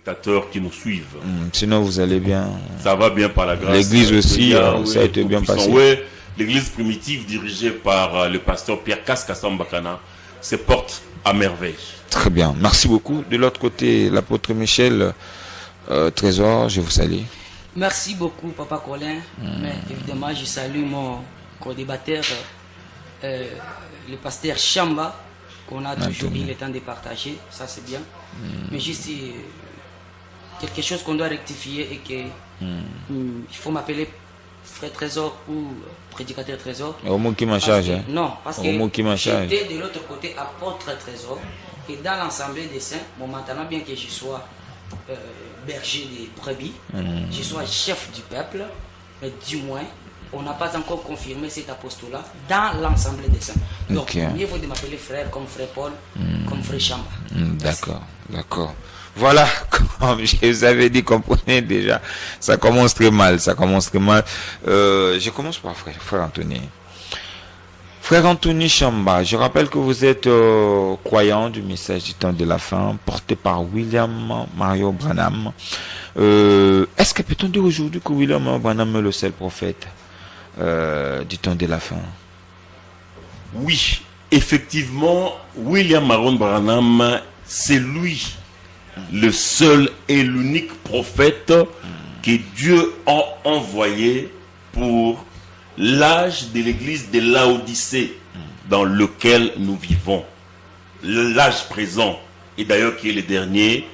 téléspectateurs qui nous suivent. Sinon, vous allez bien. Ça va bien par la grâce. L'église aussi, oui, ça a été bien passé. Oui, l'église primitive dirigée par le pasteur Pierre Kassambakana se porte à merveille. Très bien, merci beaucoup. De l'autre côté, l'apôtre Michel Trésor, je vous salue. Merci beaucoup, Papa Colin. Mais évidemment, je salue mon co-débatteur, le pasteur Chamba, qu'on a toujours eu le temps de partager. Ça, c'est bien. Mais juste quelque chose qu'on doit rectifier et que il faut m'appeler Frère Trésor ou prédicateur Trésor. Au mot qui m'en charge. Non, parce que j'étais de l'autre côté apôtre Trésor. Et dans l'Assemblée des saints, bon, maintenant, bien que je sois berger des brebis, je sois chef du peuple, mais du moins, on n'a pas encore confirmé cet apostolat dans l'Assemblée des saints. Donc, mieux vaut de m'appeler frère comme frère Paul, comme frère Chamba. D'accord, d'accord. Voilà, comme je vous avais dit, comprenez déjà, ça commence très mal, je commence par frère Anthony. Frère Anthony Chamba, je rappelle que vous êtes croyant du message du temps de la fin, porté par William Mario Branham. Est-ce que peut-on dire aujourd'hui que William Mario Branham est le seul prophète du temps de la fin? Oui, effectivement, William Mario Branham, c'est lui le seul et l'unique prophète que Dieu a envoyé pour l'âge de l'église de Laodicée dans lequel nous vivons. L'âge présent, et d'ailleurs qui est le dernier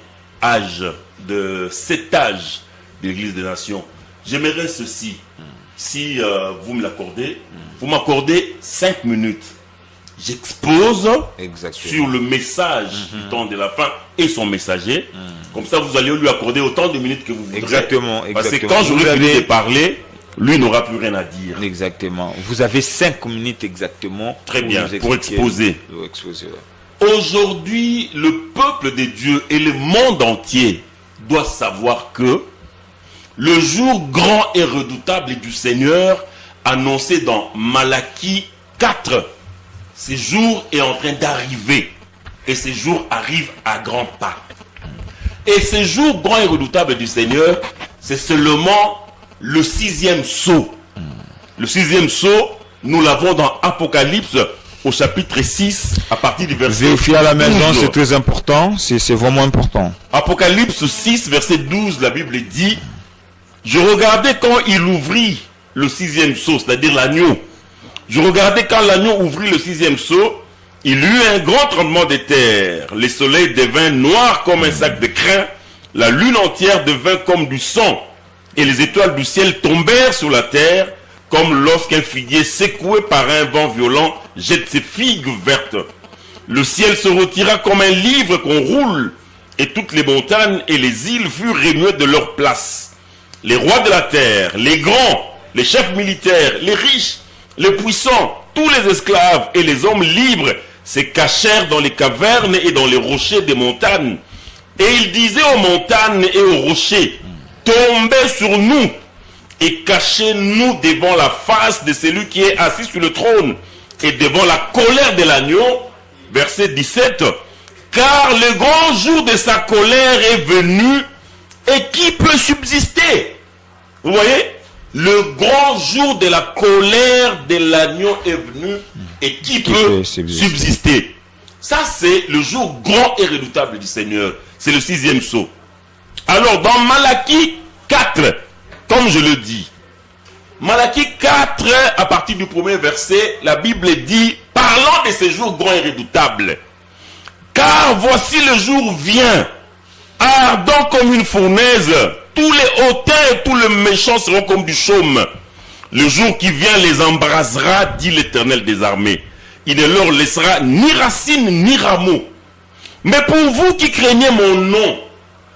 âge de cet âge de l'église des nations. J'aimerais ceci, si vous me l'accordez, vous m'accordez 5 minutes. J'expose sur le message du temps de la fin et son messager. Comme ça, vous allez lui accorder autant de minutes que vous voudrez. Exactement. Parce que quand j'aurai fini de parler, lui n'aura plus rien à dire. Exactement. Vous avez 5 minutes exactement. Très bien, pour exposer. Ouais. Aujourd'hui, le peuple de Dieu et le monde entier doivent savoir que le jour grand et redoutable du Seigneur, annoncé dans Malachie 4, ce jour est en train d'arriver. Et ce jour arrive à grands pas. Et ce jour grand et redoutable du Seigneur, c'est seulement le 6e sceau. Le 6e sceau, nous l'avons dans Apocalypse au chapitre 6, à partir du verset 12. Vérifier à la maison, c'est très important, c'est vraiment important. Apocalypse 6, verset 12, la Bible dit: je regardais quand il ouvrit le 6e sceau, c'est-à-dire l'agneau. Je regardais quand l'agneau ouvrit le 6e sceau, il y eut un grand tremblement de terre. Le soleil devint noir comme un sac de crin, la lune entière devint comme du sang, et les étoiles du ciel tombèrent sur la terre, comme lorsqu'un figuier secoué par un vent violent jette ses figues vertes. Le ciel se retira comme un livre qu'on roule, et toutes les montagnes et les îles furent remuées de leur place. Les rois de la terre, les grands, les chefs militaires, les riches, les puissants, tous les esclaves et les hommes libres se cachèrent dans les cavernes et dans les rochers des montagnes. Et ils disaient aux montagnes et aux rochers: tombez sur nous et cachez-nous devant la face de celui qui est assis sur le trône et devant la colère de l'agneau. Verset 17. Car le grand jour de sa colère est venu, et qui peut subsister? Vous voyez? Le grand jour de la colère de l'agneau est venu, et qui peut subsister? Ça, c'est le jour grand et redoutable du Seigneur. C'est le 6e sceau. Alors, dans Malachie 4, comme je le dis, Malachie 4, à partir du premier verset, la Bible dit, parlant de ces jours grands et redoutables: car voici le jour vient, ardent comme une fournaise, tous les hautains et tous les méchants seront comme du chaume. Le jour qui vient les embrasera, dit l'Éternel des armées. Il ne leur laissera ni racine ni rameau. Mais pour vous qui craignez mon nom,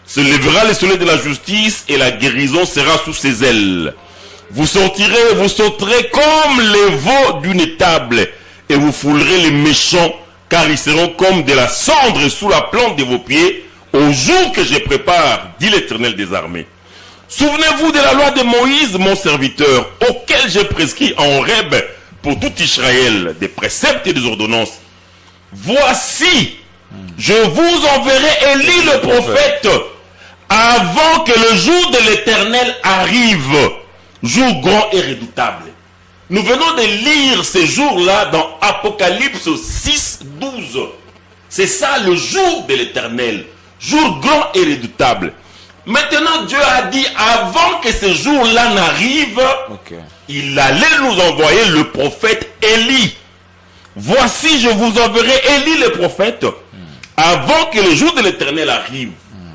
se lèvera le soleil de la justice et la guérison sera sous ses ailes. Vous sortirez et vous sauterez comme les veaux d'une étable, et vous foulerez les méchants, car ils seront comme de la cendre sous la plante de vos pieds, au jour que je prépare, dit l'Éternel des armées. Souvenez-vous de la loi de Moïse, mon serviteur, auquel j'ai prescrit en Horeb pour tout Israël des préceptes et des ordonnances. Voici, je vous enverrai Élie le prophète avant que le jour de l'Éternel arrive, jour grand et redoutable. Nous venons de lire ces jours-là dans Apocalypse 6, 12. C'est ça le jour de l'Éternel, jour grand et redoutable. Maintenant, Dieu a dit, avant que ce jour-là n'arrive, il allait nous envoyer le prophète Élie. Voici, je vous enverrai Élie le prophète, avant que le jour de l'Éternel arrive,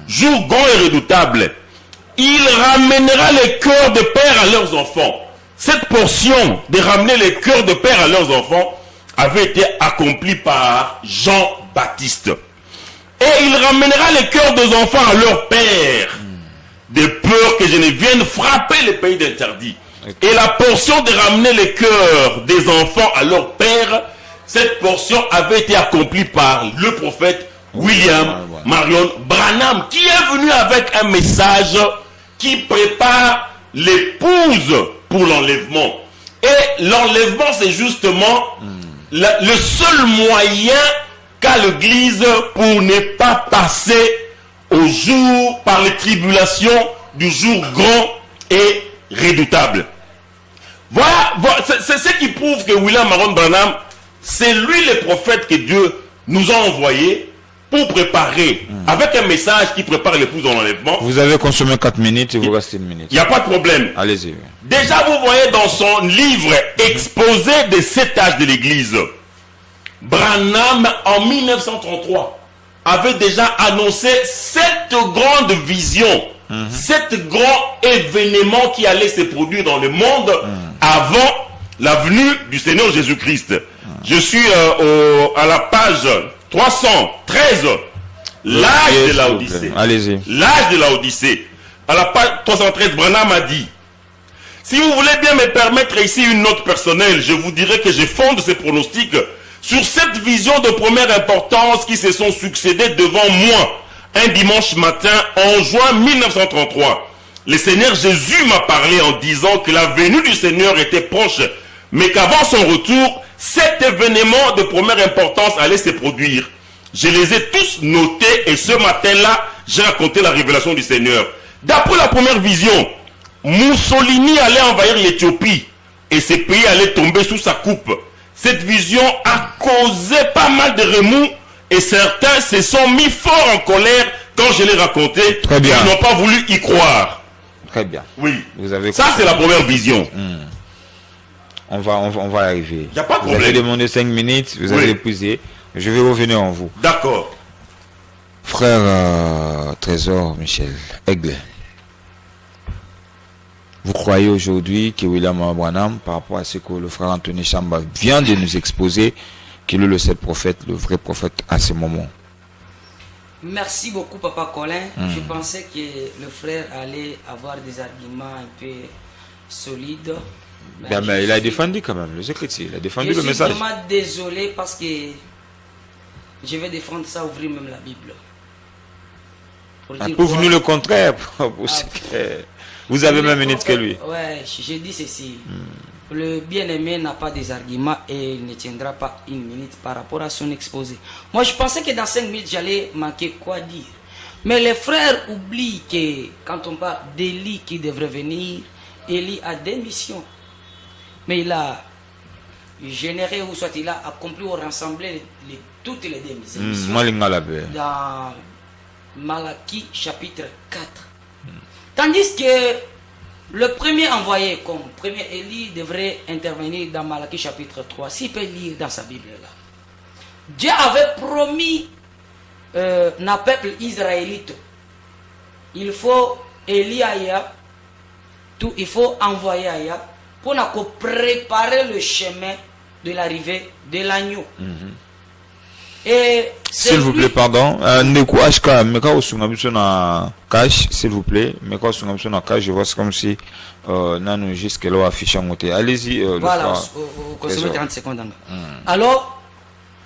jour grand et redoutable. Il ramènera les cœurs de père à leurs enfants. Cette portion de ramener les cœurs de père à leurs enfants avait été accomplie par Jean-Baptiste. Et il ramènera les cœurs des enfants à leur père, de peur que je ne vienne frapper les pays d'interdit. Et la portion de ramener les cœurs des enfants à leur père, cette portion avait été accomplie par le prophète William Marion Branham, qui est venu avec un message qui prépare l'épouse pour l'enlèvement. Et l'enlèvement, c'est justement le seul moyen qu'a l'Église pour ne pas passer au jour par les tribulations du jour grand et redoutable. Voilà, c'est ce qui prouve que William Marion Branham, c'est lui le prophète que Dieu nous a envoyé pour préparer, avec un message qui prépare l'épouse dans l'enlèvement. Vous avez consommé 4 minutes, il vous reste 1 minute. Il n'y a pas de problème. Allez-y. Déjà, vous voyez dans son livre Exposé des 7 âges de l'Église, Branham, en 1933, avait déjà annoncé 7 grandes visions, 7 grands événements qui allaient se produire dans le monde avant la venue du Seigneur Jésus-Christ. Je suis à la page 313, l'âge de la Odyssée. Allez-y. L'âge de la Odyssée. À la page 313, Branham a dit: si vous voulez bien me permettre ici une note personnelle, je vous dirai que je fonde ces pronostics sur cette vision de première importance qui se sont succédées devant moi un dimanche matin en juin 1933. Le Seigneur Jésus m'a parlé en disant que la venue du Seigneur était proche, mais qu'avant son retour, cet événement de première importance allait se produire. Je les ai tous notés et ce matin-là, j'ai raconté la révélation du Seigneur. D'après la première vision, Mussolini allait envahir l'Éthiopie et ce pays allait tomber sous sa coupe. Cette vision a causé pas mal de remous et certains se sont mis fort en colère quand je l'ai raconté. Très bien. Ils n'ont pas voulu y croire. Très bien. Oui. Vous avez ça, c'est la première vision. On va arriver. Il n'y a pas de Vous problème. avez demandé 5 minutes, vous avez épuisé. Je vais revenir en vous. D'accord. Frère Trésor Michel Aigle, vous croyez aujourd'hui que William Branham, par rapport à ce que le frère Anthony Chamba vient de nous exposer, qu'il est le seul prophète, le vrai prophète à ce moment? Merci beaucoup, Papa Colin. Je pensais que le frère allait avoir des arguments un peu solides. Mais il a défendu quand même, le secrétaire. Il a défendu le message. Je suis vraiment désolé parce que je vais défendre ça, ouvrir même la Bible. Pour nous le contraire. Vous avez même une minute que lui. Ouais, j'ai dit ceci. Le bien-aimé n'a pas des arguments et il ne tiendra pas 1 minute par rapport à son exposé. Moi, je pensais que dans 5 minutes, j'allais manquer quoi dire. Mais les frères oublient que quand on parle d'Élie qui devrait venir, Élie a des missions. Mais il a généré, ou soit il a accompli ou rassemblé toutes les missions dans Malachie chapitre 4. Tandis que le premier envoyé comme premier Élie devrait intervenir dans Malachie chapitre 3. S'il peut lire dans sa Bible là. Dieu avait promis à peuple israélite. Il faut Élie Aya, tout, il faut envoyer Aya pour préparer le chemin de l'arrivée de l'agneau. Et s'il vous plaît, pardon. S'il vous plaît, je vois comme si nous jusque là affiché en montée. Allez-y. Voilà, vous consommez 30 secondes. Alors,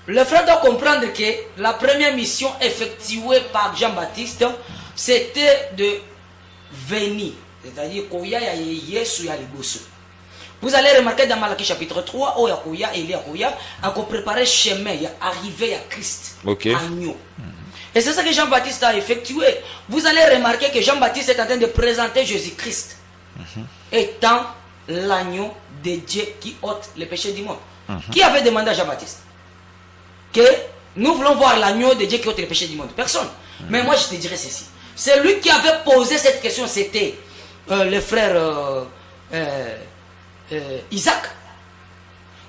le frère doit comprendre que la première mission effectuée par Jean-Baptiste, c'était de venir. C'est-à-dire qu'il y a Yesu y a les bosses. Vous allez remarquer dans Malachie chapitre 3, où il y a Élie, a préparé le chemin, il y a arrivé à Christ, agneau. Et c'est ça que Jean-Baptiste a effectué. Vous allez remarquer que Jean-Baptiste est en train de présenter Jésus-Christ étant l'agneau de Dieu qui ôte le péché du monde. Qui avait demandé à Jean-Baptiste que nous voulons voir l'agneau de Dieu qui ôte le péché du monde? Personne. Mais moi je te dirais ceci. C'est lui qui avait posé cette question, c'était le frère Isaac.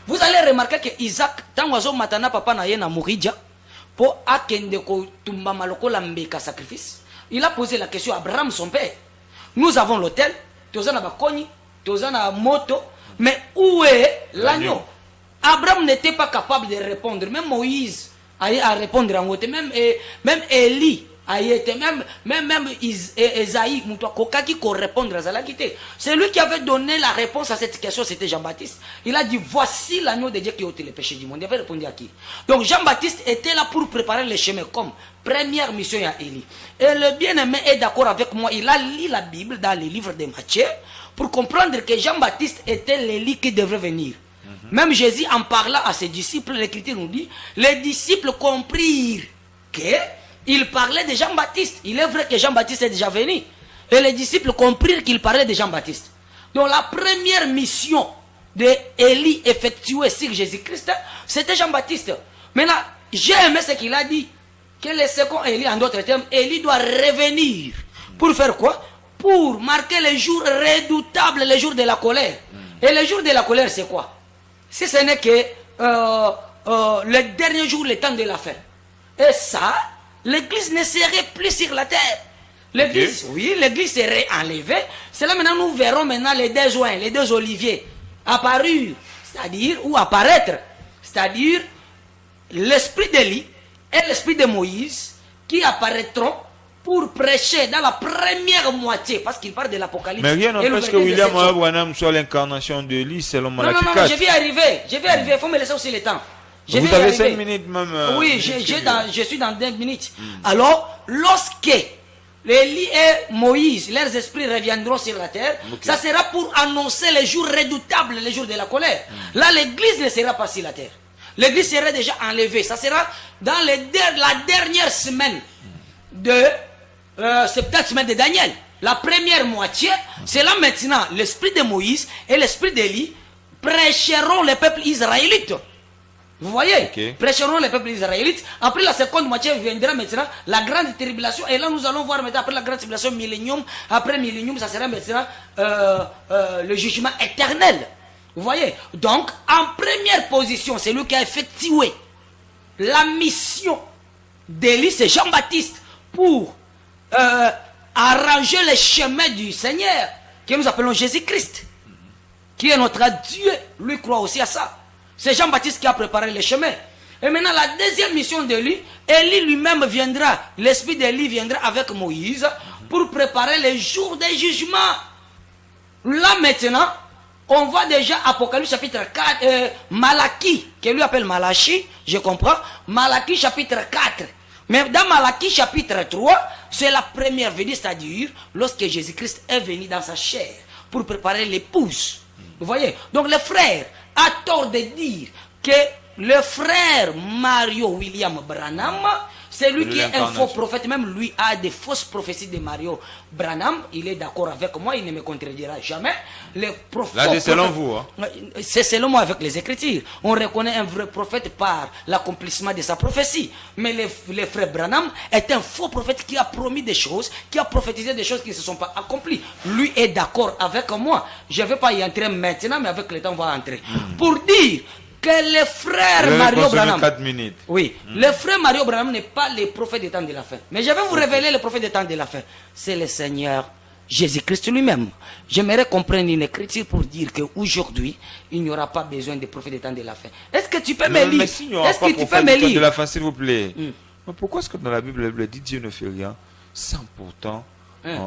Vous allez remarquer que Isaac, tant oiseau matana papa na yena mouridja, pour akende ko tumba maloko lambeka sacrifice, il a posé la question à Abraham son père. Nous avons l'autel, tozana bakoni, tozana moto, mais où est l'agneau? Abraham n'était pas capable de répondre, même Moïse a à répondre en haute, même Élie a été, même Esaïe, répondre à ça. C'est lui qui avait donné la réponse à cette question, c'était Jean-Baptiste. Il a dit, voici l'agneau de Dieu qui ôte les péchés du monde. Il avait répondu à qui? Donc Jean-Baptiste était là pour préparer le chemin comme première mission à Élie. Et le bien-aimé est d'accord avec moi, il a lu la Bible dans les livres de Matthieu pour comprendre que Jean-Baptiste était l'Élie qui devrait venir. Même Jésus en parlant à ses disciples, l'Écriture nous dit, les disciples comprirent qu'il parlait de Jean-Baptiste. Il est vrai que Jean-Baptiste est déjà venu. Et les disciples comprirent qu'il parlait de Jean-Baptiste. Donc la première mission d'Élie effectuée sur Jésus-Christ, c'était Jean-Baptiste. Maintenant, j'ai aimé ce qu'il a dit, que le second Élie, en d'autres termes, Élie doit revenir. Pour faire quoi? Pour marquer les jours redoutables, les jours de la colère. Et les jours de la colère, c'est quoi? Si ce n'est que le dernier jour, le temps de la fin. Et ça, l'église ne serait plus sur la terre. L'église, oui, l'église serait enlevée. C'est là maintenant nous verrons maintenant les deux joints, les deux oliviers apparus, c'est-à-dire, ou apparaître, c'est-à-dire l'esprit d'Élie et l'esprit de Moïse qui apparaîtront pour prêcher dans la première moitié, parce qu'il parle de l'Apocalypse. Mais rien n'empêche que William Abraham soit l'incarnation de l'Élie selon Malachie 4. Non, je vais arriver, il faut me laisser aussi le temps. Vous avez 5 minutes même. Oui, je suis dans 2 minutes. Alors, lorsque Élie et Moïse, leurs esprits reviendront sur la terre, ça sera pour annoncer les jours redoutables, les jours de la colère. Là, l'église ne sera pas sur la terre. L'église sera déjà enlevée. Ça sera dans la dernière semaine de 70 semaines de Daniel. La première moitié, c'est là maintenant l'esprit de Moïse et l'esprit d'Élie prêcheront les peuples israélites. Vous voyez, prêcheront les peuples israélites. Après la seconde moitié viendra maintenant la grande tribulation. Et là nous allons voir maintenant après la grande tribulation millénium. Après millénium, ça sera maintenant le jugement éternel. Vous voyez. Donc en première position, c'est lui qui a effectué la mission d'Élie, c'est Jean-Baptiste, pour arranger les chemins du Seigneur, que nous appelons Jésus-Christ, qui est notre Dieu. Lui croit aussi à ça. C'est Jean-Baptiste qui a préparé le chemin. Et maintenant, la deuxième mission d'Élie, Élie lui-même viendra, l'esprit d'Élie viendra avec Moïse pour préparer les jours des jugements. Là maintenant, on voit déjà Apocalypse chapitre 4, Malachie, que lui appelle Malachie, je comprends, Malachie chapitre 4. Mais dans Malachie chapitre 3, c'est la première venue, c'est-à-dire lorsque Jésus-Christ est venu dans sa chair pour préparer l'épouse. Vous voyez? Donc les frères a tort de dire que le frère Mario William Branham, c'est lui qui est un faux prophète. Même lui a des fausses prophéties de Mario Branham. Il est d'accord avec moi, il ne me contredira jamais. Les prophètes, là, c'est selon vous. Hein? C'est selon moi avec les Écritures. On reconnaît un vrai prophète par l'accomplissement de sa prophétie. Mais le frère Branham est un faux prophète qui a promis des choses, qui a prophétisé des choses qui ne se sont pas accomplies. Lui est d'accord avec moi. Je ne vais pas y entrer maintenant, mais avec le temps, on va entrer. Pour dire que le frère Mario Branham, 4 minutes. Oui, le frère Mario Branham n'est pas le prophète des temps de la fin. Mais je vais vous révéler le prophète des temps de la fin. C'est le Seigneur Jésus-Christ lui-même. J'aimerais comprendre une écriture pour dire qu'aujourd'hui, il n'y aura pas besoin de prophète des temps de la fin. Est-ce que tu peux me lire? Est-ce que tu peux me lire de la fin, s'il vous plaît? Mais pourquoi est-ce que dans la Bible dit Dieu ne fait rien sans pourtant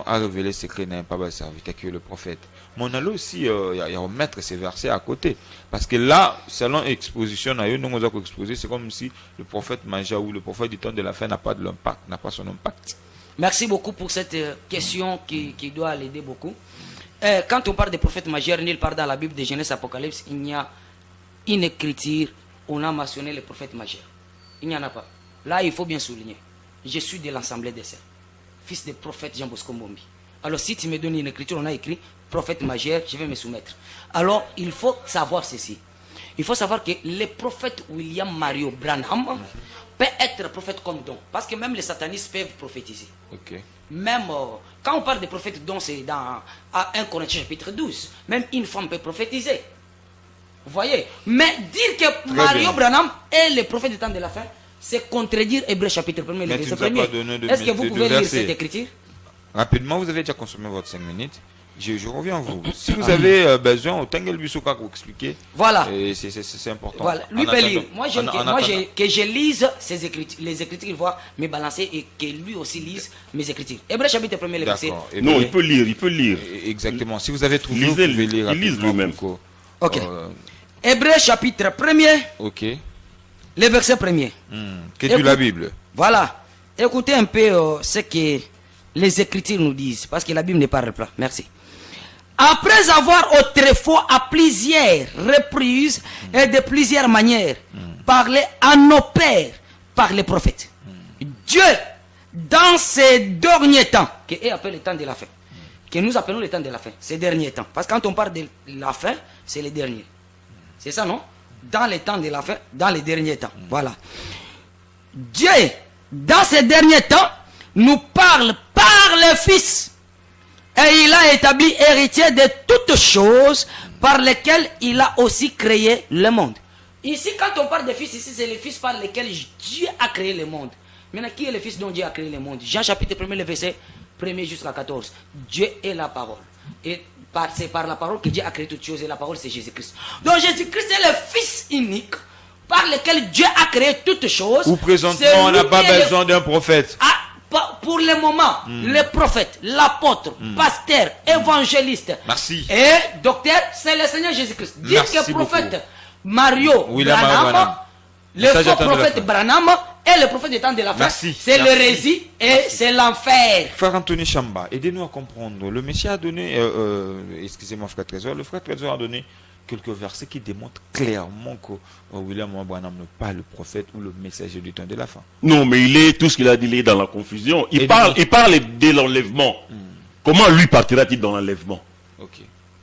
a révélé ce secret n'a pas de serviteur qui est le prophète? Mais on a là aussi remettre ces versets à côté. Parce que là, selon exposition, nous avons exposé, c'est comme si le prophète majeur ou le prophète du temps de la fin n'a pas de l'impact, n'a pas son impact. Merci beaucoup pour cette question qui doit l'aider beaucoup. Quand on parle des prophètes majeurs, nulle part dans la Bible de Genèse Apocalypse, il y a une écriture, on a mentionné les prophètes majeurs. Il n'y en a pas. Là, il faut bien souligner. je suis de l'Assemblée des Saints, fils du prophète Jean Bosco Mbombi. Alors si tu me donnes une écriture, on a écrit prophète majeur, je vais me soumettre. Alors il faut savoir ceci. Il faut savoir que le prophète William Mario Branham peut être prophète comme don. Parce que même les satanistes peuvent prophétiser. Ok. Même quand on parle de prophète don, c'est dans 1 Corinthiens chapitre 12. Même une femme peut prophétiser. Vous voyez? Mais dire que Mario Branham est le prophète du temps de la fin, c'est contredire Hébreux chapitre 1er, le verset 1er. Est-ce que vous pouvez lire cette écriture? Rapidement, vous avez déjà consommé votre 5 minutes. Je reviens à vous. Si vous avez besoin, autant que le vous expliquer. Voilà. C'est important. Voilà. Lui peut lire. Moi, que je lise ses écritures, les écritures qu'il voit me balancer et que lui aussi lise mes écritures. Hébreux chapitre 1er, le verset. Non, il peut lire. Exactement. Si vous avez trouvé, lisez, vous pouvez lire. Il lise lui-même. Ok. Hébreux chapitre 1er. Ok. Le verset 1er. Que dit la Bible? Voilà. Écoutez un peu ce que les Écritures nous disent, parce que la Bible ne parle pas. Merci. Après avoir autrefois à plusieurs reprises et de plusieurs manières parlé à nos pères par les prophètes, Dieu, dans ces derniers temps, qui est appelé le temps de la fin, que nous appelons le temps de la fin, ces derniers temps, parce que quand on parle de la fin, c'est les derniers. C'est ça, non? Dans les temps de la fin, dans les derniers temps. Voilà. Dieu, dans ces derniers temps, nous parle par le Fils. Et il a établi héritier de toutes choses par lesquelles il a aussi créé le monde. Ici, quand on parle de Fils, ici, c'est le Fils par lequel Dieu a créé le monde. Maintenant, qui est le Fils dont Dieu a créé le monde? Jean chapitre 1er, le verset 1er jusqu'à 14. Dieu est la parole. Et c'est par la parole que Dieu a créé toutes choses. Et la parole, c'est Jésus-Christ. Donc, Jésus-Christ est le Fils unique par lequel Dieu a créé toutes choses. Ou présentement, on n'a pas besoin d'un prophète. Pour le moment, le prophète, l'apôtre, pasteur, évangéliste et docteur, c'est le Seigneur Jésus-Christ. Dire que prophète Mario Branham, le faux prophète Branham est le prophète du temps de la fin, c'est l'hérésie et c'est l'enfer. Frère Anthony Chamba, aidez-nous à comprendre. Le Messie a donné, excusez-moi frère Trésor, le frère Trésor a donné quelques versets qui démontrent clairement que William Branham n'est pas le prophète ou le messager du temps de la fin. Non, mais tout ce qu'il a dit, il est dans la confusion. Il parle de l'enlèvement. Comment lui partira-t-il dans l'enlèvement?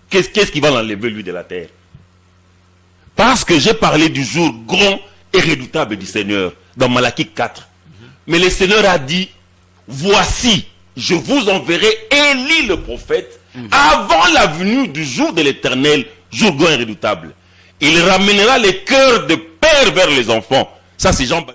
Qu'est-ce qui va l'enlever lui de la terre? Parce que j'ai parlé du jour grand et redoutable du Seigneur dans Malachie 4. Mais le Seigneur a dit, voici, je vous enverrai Élie le prophète avant la venue du jour de l'Éternel, jour grand et redoutable. Il ramènera les cœurs de père vers les enfants. Ça, c'est Jean.